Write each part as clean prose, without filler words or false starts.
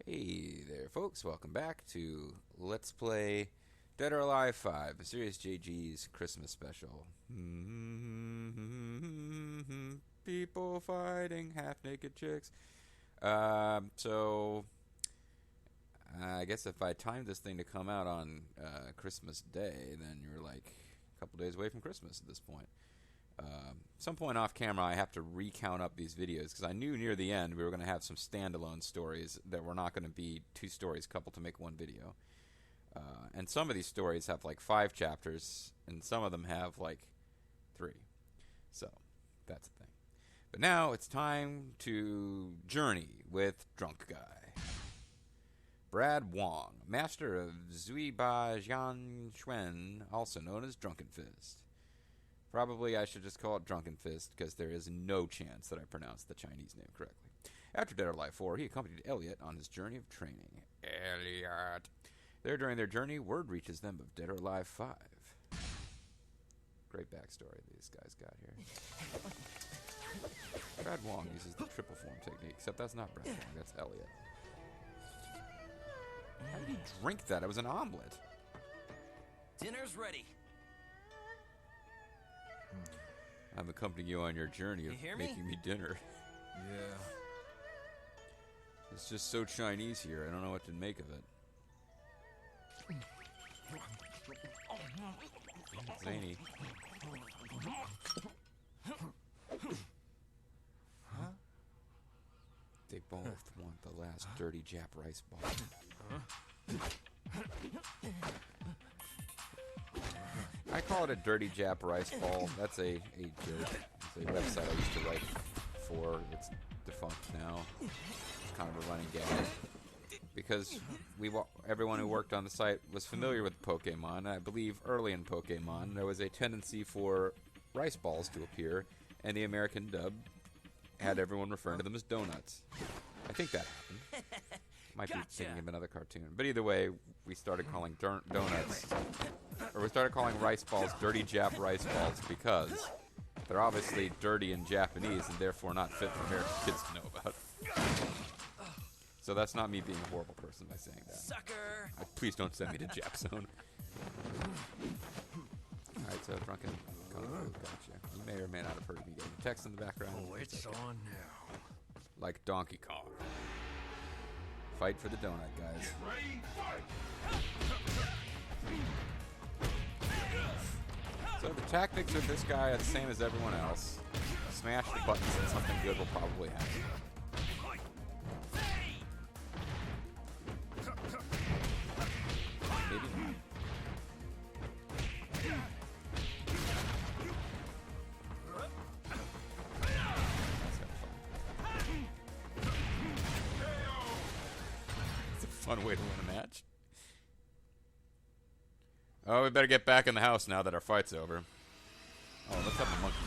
Hey there, folks. Welcome back to Let's Play Dead or Alive 5, a Serious JG's Christmas special. People fighting half-naked chicks. So I guess if I timed this thing to come out on Christmas Day, then you're like a couple days away from Christmas at this point. Some point off camera, I have to recount up these videos because I knew near the end we were going to have some standalone stories that were not going to be two stories coupled to make one video. And some of these stories have like 5 chapters, and some of them have like 3. So that's the thing. But now it's time to journey with Drunk Guy. Brad Wong, master of Zui Ba Jian Xuan, also known as Drunken Fist. Probably I should just call it Drunken Fist, because there is no chance that I pronounced the Chinese name correctly. After Dead or Alive 4, he accompanied Eliot on his journey of training. Eliot. There, during their journey, word reaches them of Dead or Alive 5. Great backstory these guys got here. Brad Wong uses the triple form technique, except that's not Brad Wong, that's Eliot. How did he drink that? It was an omelet. Dinner's ready. I'm accompanying you on your journey of making me dinner. Yeah. It's just so Chinese here. I don't know what to make of it. Zany. Huh? They both want the last dirty Jap rice ball. I call it a dirty Jap rice ball. That's a joke. It's a website I used to write for. It's defunct now. It's kind of a running gag. Because everyone who worked on the site was familiar with Pokemon. And I believe early in Pokemon there was a tendency for rice balls to appear, and the American dub had everyone referring to them as donuts. I think that happened. Might be thinking of another cartoon. But either way, we started calling donuts, or we started calling rice balls dirty Jap rice balls because they're obviously dirty in Japanese and therefore not fit for American kids to know about. So that's not me being a horrible person by saying that. Sucker! Please don't send me to Jap Zone. Alright, so Drunken Kung Fu, gotcha. You may or may not have heard me getting text in the background. Oh, it's on now. Like Donkey Kong. Fight for the donut, guys. So the tactics of this guy are the same as everyone else. Smash the buttons and something good will probably happen. Maybe not. That's kind of fun. It's a fun way to win a match. Oh, we better get back in the house now that our fight's over. Oh, let's have the monkey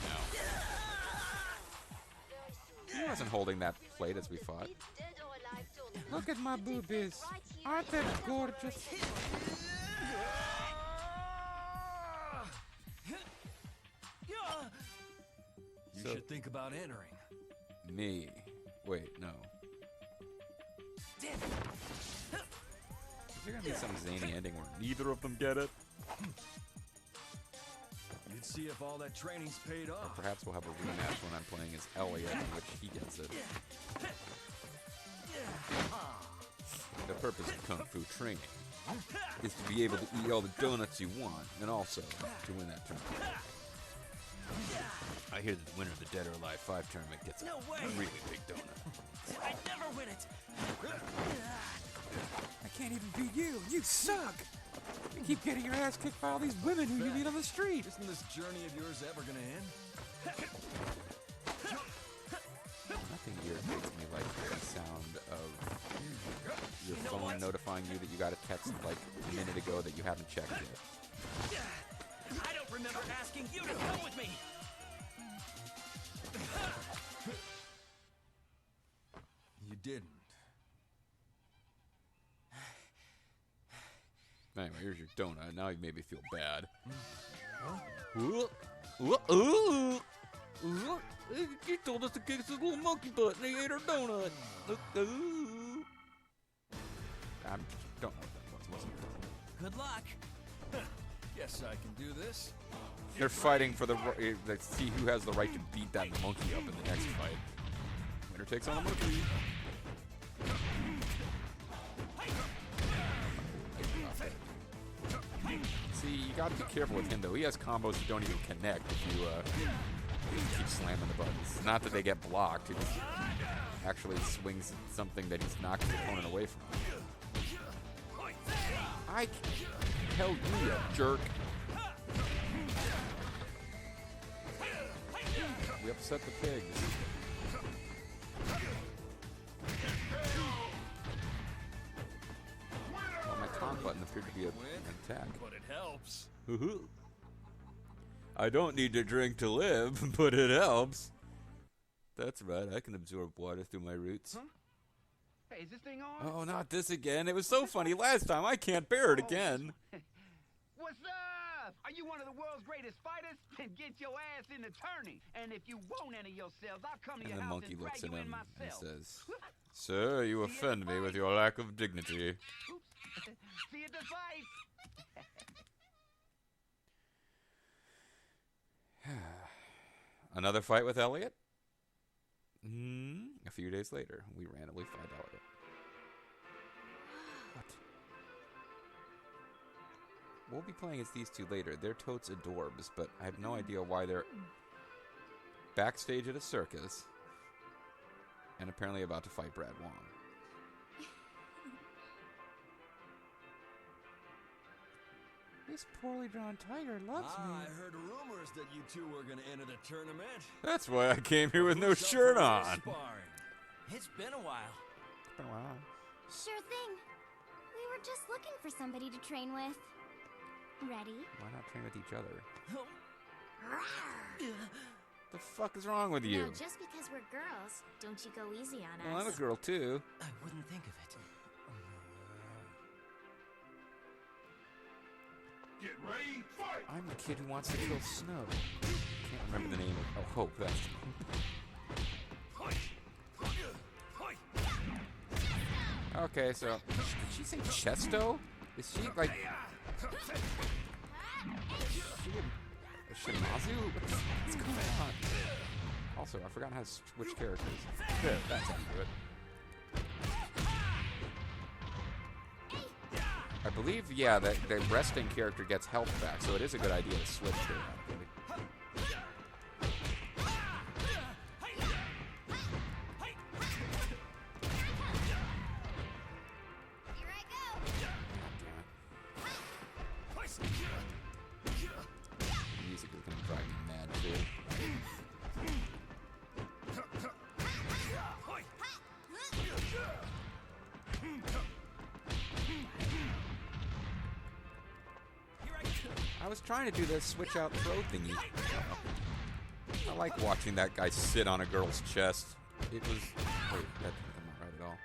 now. He wasn't holding that plate as we fought. Look at my boobies. Aren't they gorgeous? You should think about entering. Me. Wait, no. Damn. Is there gonna be some zany ending where neither of them get it? You'd see if all that training's paid Or off. perhaps we'll have a rematch when I'm playing as Eliot, in which he gets it. The purpose of Kung Fu training is to be able to eat all the donuts you want, and also to win that tournament. I hear that the winner of the Dead or Alive 5 tournament gets No way. a really big donut. I'd never win it. I can't even beat you. You suck. You keep getting your ass kicked by all these women who you meet on the street. Isn't this journey of yours ever gonna end? Nothing irritates me like the sound of your phone notifying you that you got a text like a minute ago that you haven't checked yet. I don't remember asking you to come with me. You didn't. Anyway, here's your donut. Now you made me feel bad. You told us to kick this little monkey butt and he ate our donut. don't know what that was. Good luck. Guess I can do this. They're fighting for let's see who has the right to beat that monkey up in the next fight. Winner takes on the monkey. See, you gotta be careful with him though. He has combos that don't even connect if you keep slamming the buttons. Not that they get blocked. It actually swings something that he's knocking the opponent away from. I hell you, jerk. We upset the pigs. Well, my taunt button appeared to be an attack. But it helps. I don't need to drink to live, but it helps. That's right, I can absorb water through my roots. Huh? Hey, is this thing on? Oh, not this again. It was so funny last time. I can't bear it again. What's up? Are you one of the world's greatest fighters? Then get your ass in the tourney. And if you want any of yourselves, I'll come to And your the house monkey and looks drag at you in him and myself. says, "Sir, you offend me with your lack of dignity." Oops. See you at the fight. Another fight with Eliot? A few days later, we randomly find Eliot. What? We'll be playing as these two later. They're totes adorbs, but I have no idea why they're backstage at a circus and apparently about to fight Brad Wong. This poorly drawn tiger loves me. I heard rumors that you two were going to enter the tournament. That's why I came here with no Who's up shirt for on. sparring? It's been a while. Been a while. Sure thing. We were just looking for somebody to train with. Ready? Why not train with each other? The fuck is wrong with you? Now, just because we're girls, don't you go easy on Well, I'm us. a girl too. I wouldn't think of it. Get ready, fight! I'm the kid who wants to kill Snow. Can't remember the name of. Oh, Hope. That's. Okay, so did she say Chesto? Is she like? Is she a Shimazu? What's going on? Also, I forgot how to switch characters. There, that's how you do it. I believe, yeah, that the resting character gets health back, so it is a good idea to switch to it. Here I go. Music is gonna drive me mad too. I was trying to do the switch out throw thingy. I like watching that guy sit on a girl's chest. It was. Wait, that didn't come out right at all.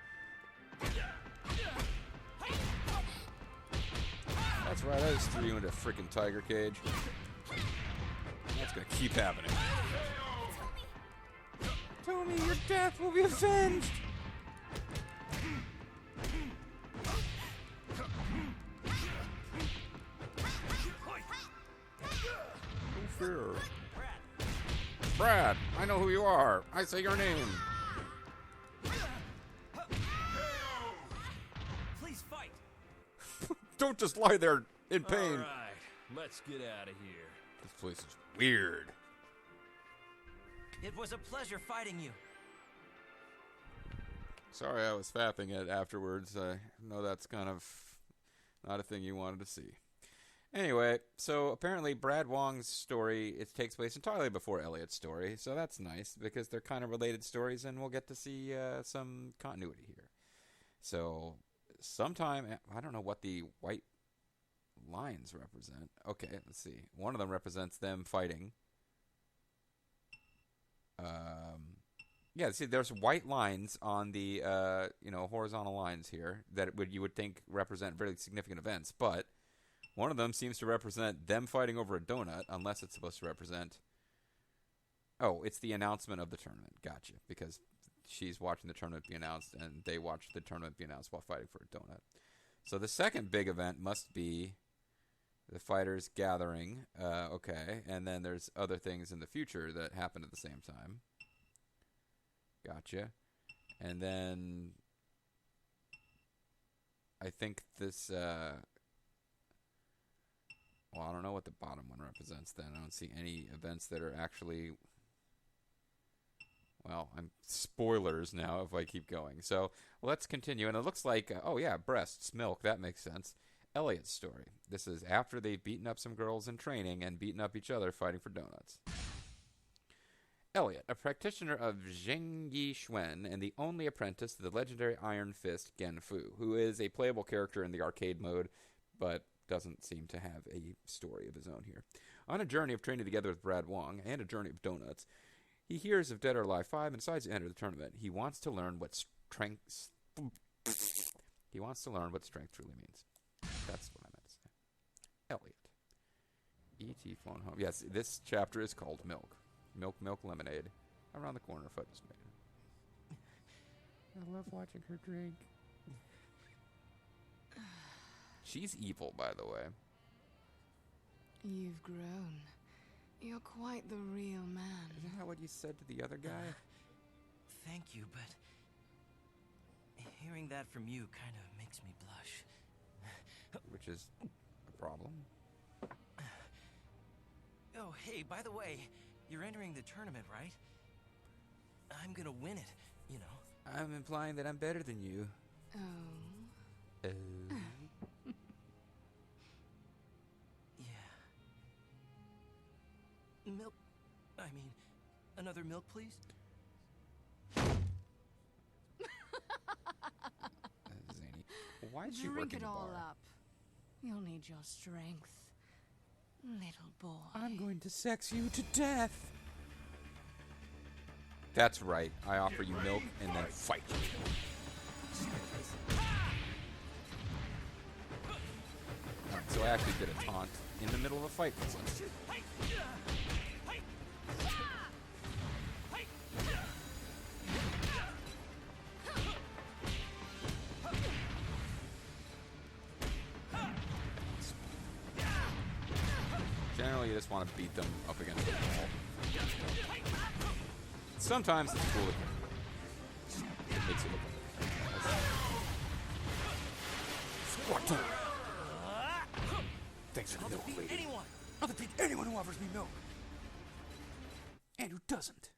That's right, I just threw you into a freaking tiger cage. That's gonna keep happening. Tell me your death will be avenged! No fear. Brad, I know who you are. I say your name. Please fight. Don't just lie there in pain. All right, let's get out of here. This place is weird. It was a pleasure fighting you. Sorry I was fapping it afterwards. I know that's kind of not a thing you wanted to see. Anyway, so apparently Brad Wong's story, it takes place entirely before Eliot's story, so that's nice because they're kind of related stories and we'll get to see some continuity here. So sometime, I don't know what the white lines represent. Okay, let's see. One of them represents them fighting. Yeah, see, there's white lines on the horizontal lines here that you would think represent very significant events, but one of them seems to represent them fighting over a donut, unless it's supposed to represent. Oh, it's the announcement of the tournament. Gotcha, because she's watching the tournament be announced, and they watch the tournament be announced while fighting for a donut. So the second big event must be the fighters gathering. Okay, and then there's other things in the future that happen at the same time. Gotcha. And then I think this... well, I don't know what the bottom one represents then. I don't see any events that are actually... Well, I'm spoilers now if I keep going. So let's continue. And it looks like, oh yeah, breasts, milk, that makes sense. Eliot's story. This is after they've beaten up some girls in training and beaten up each other fighting for donuts. Eliot, a practitioner of Zhengyi Xuan and the only apprentice to the legendary Iron Fist Gen Fu, who is a playable character in the arcade mode, but doesn't seem to have a story of his own here. On a journey of training together with Brad Wong and a journey of donuts, he hears of Dead or Alive 5 and decides to enter the tournament. He wants to learn what strength truly means. That's what I meant to say. Eliot. E.T. phone home. Yes, this chapter is called Milk. Milk, Milk, Lemonade. Around the corner if I just made it. I love watching her drink. She's evil, by the way. You've grown. You're quite the real man. Isn't that what you said to the other guy? Thank you, but hearing that from you kind of makes me blush. Which is a problem. Oh, hey, by the way, you're entering the tournament, right? I'm gonna win it, you know. I'm implying that I'm better than you. Oh. Oh. Milk. I mean, another milk, please? Zany. Why is she Drink working it the all bar? up. You'll need your strength, little boy. I'm going to sex you to death. That's right. I offer you milk and then fight you. So I actually did a taunt in the middle of a fight with someone. Generally, you just want to beat them up against the wall. Sometimes it's cool. It makes it look like Squat. Thanks for the milk, lady. Anyone! I'll defeat anyone who offers me milk. And who doesn't.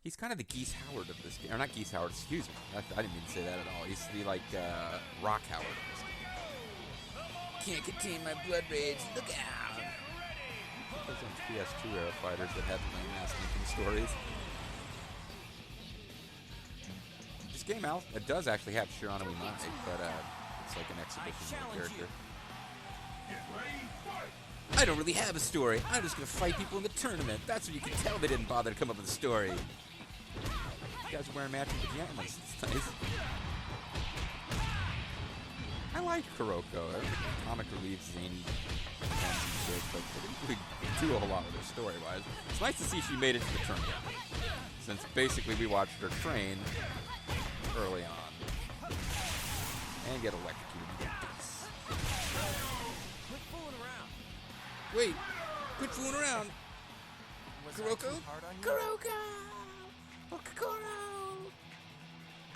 He's kind of the Geese Howard of this game. Or not Geese Howard, excuse me. I didn't mean to say that at all. He's the, like, Rock Howard of this game. Can't contain my blood rage. Look out! Those are PS2 era fighters that have lame-ass thinking stories. This game out, it does actually have Shirano Imai, but it's like an exhibition of a character. I don't really have a story. I'm just gonna fight people in the tournament. That's when you can tell they didn't bother to come up with a story. You guys are wearing matching pajamas. It's nice. I like Kuroko. Comic relief, zany, fancy shit, but they didn't really do a whole lot with her story-wise. It's nice to see she made it to the tournament, since basically we watched her train early on and get electrocuted. Quit fooling around. Wait, quit fooling around. Was I Kuroko? too hard on you? Kuroko! Okakoro!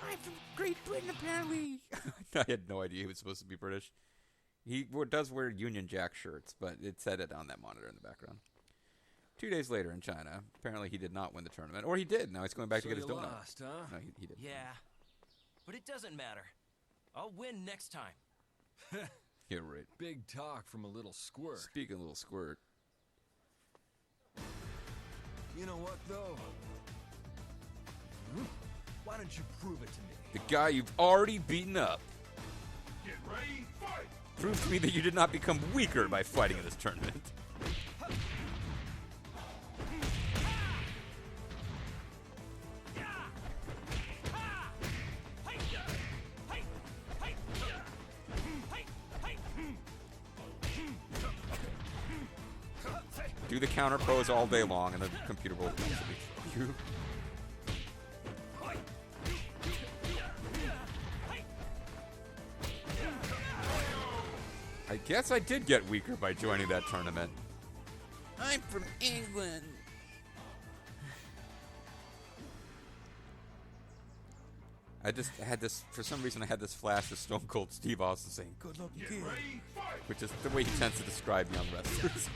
I'm from Great Britain, apparently. I had no idea he was supposed to be British. He does wear Union Jack shirts, but it said it on that monitor in the background. 2 days later in China, apparently he did not win the tournament. Or he did. Now he's going back to get his donut. Lost, huh? No, he didn't. Yeah, but it doesn't matter. I'll win next time. Yeah, right. Big talk from a little squirt. Speaking of little squirt. You know what, though? Why don't you prove it to me? The guy you've already beaten up. Get ready, fight! Prove to me that you did not become weaker by fighting in this tournament. Do the counter pose all day long, and the computer will eventually throw you. I guess I did get weaker by joining that tournament. I'm from England. I just had this, for some reason I had this flash of Stone Cold Steve Austin saying, good looking Get kid. ready, fight! Which is the way he tends to describe young wrestlers.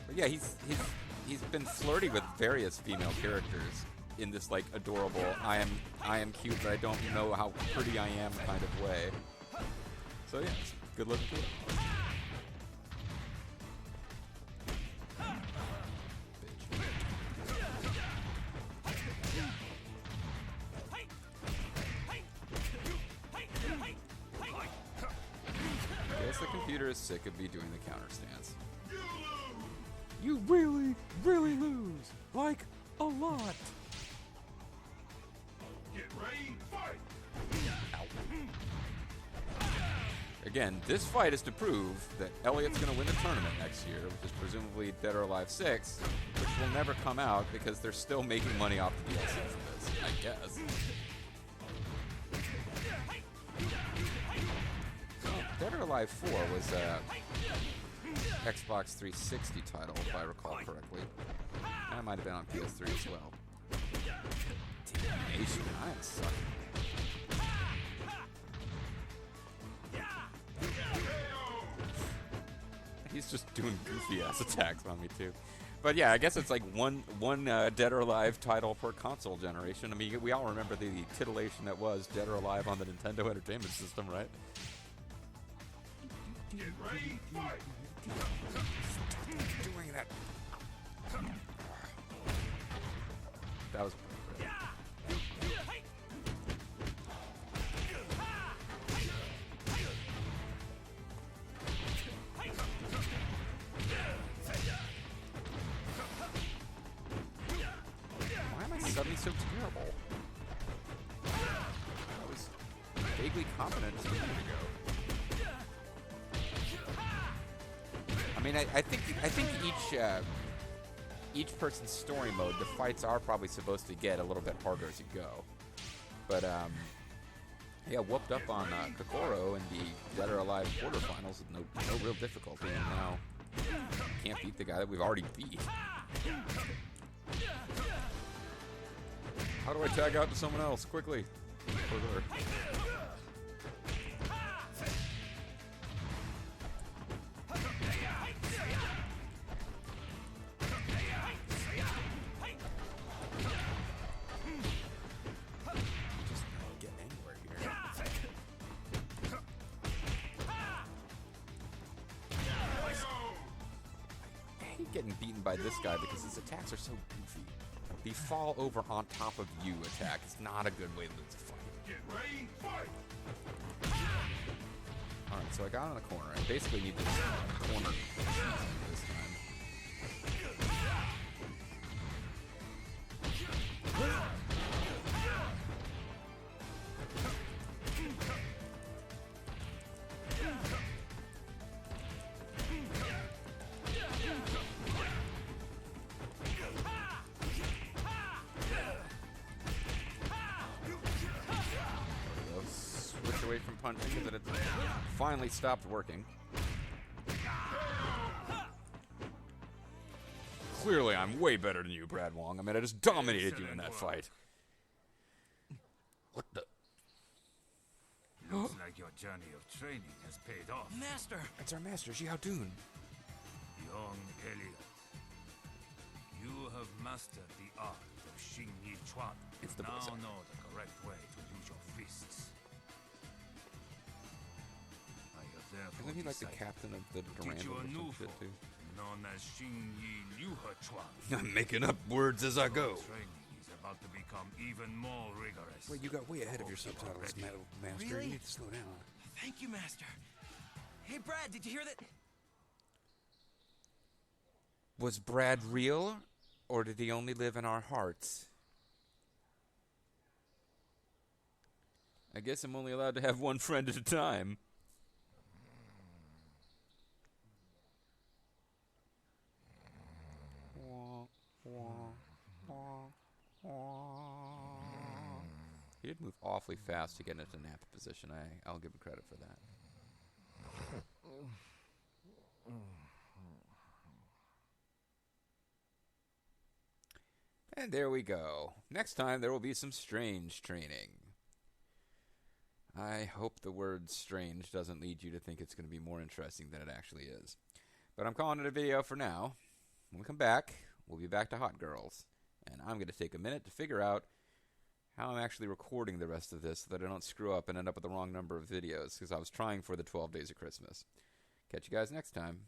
But yeah, he's been flirty with various female characters in this like adorable I am cute but I don't know how pretty I am kind of way. So yeah, it's a good looking kid. Guess the computer is sick of me doing the counter stance. You really, really lose. Like, a lot. Get ready, fight! Again, this fight is to prove that Eliot's going to win the tournament next year, which is presumably Dead or Alive 6, which will never come out because they're still making money off the DLC for this, I guess. Dead or Alive 4 was a Xbox 360 title, if I recall correctly. That might have been on PS3 as well. Damnation, I'm sucking. He's just doing goofy ass attacks on me too. But yeah, I guess it's like one Dead or Alive title per console generation. I mean, we all remember the titillation that was Dead or Alive on the Nintendo Entertainment System, right? Get ready, fight! Doing that. That was appropriate. Why am I suddenly so terrible? I was vaguely confident just a minute ago. I mean, I think each person's story mode, the fights are probably supposed to get a little bit harder as you go. But yeah, whooped up on Kokoro in the Dead or Alive quarterfinals with no real difficulty, and now can't beat the guy that we've already beat. How do I tag out to someone else quickly? Over there. Getting beaten by this guy because his attacks are so goofy. The fall over on top of you attack is not a good way to lose a fight. Get ready, fight! Alright, so I got on the corner. I basically need this corner this time. Away from punching because it had finally stopped working. Clearly, I'm way better than you, Brad Wong. I mean, I just dominated you in that fight. What the? Looks like your journey of training has paid off. Master! It's our master, Xiaodun. Young Eliot, you have mastered the art of Xing Yi Chuan. It's the now voice actor. know the correct way to use your fists. I have therefore Isn't he like the decided captain of the to teach you Durandal a or new some shit form, too? known as Xing Yi Liu He Chuan. I'm making up words as I go. Your training is about to become even more rigorous. Wait, you got way ahead of your Hope you are subtitles, ready. Master. Really? You need to slow down. Thank you, Master. Hey, Brad, did you hear that? Was Brad real, or did he only live in our hearts? I guess I'm only allowed to have one friend at a time. He did move awfully fast to get into nap position. I'll give him credit for that. And there we go. Next time there will be some strange training. I hope the word strange doesn't lead you to think it's going to be more interesting than it actually is. But I'm calling it a video for now. When we come back, we'll be back to Hot Girls. And I'm going to take a minute to figure out how I'm actually recording the rest of this so that I don't screw up and end up with the wrong number of videos, because I was trying for the 12 Days of Christmas. Catch you guys next time.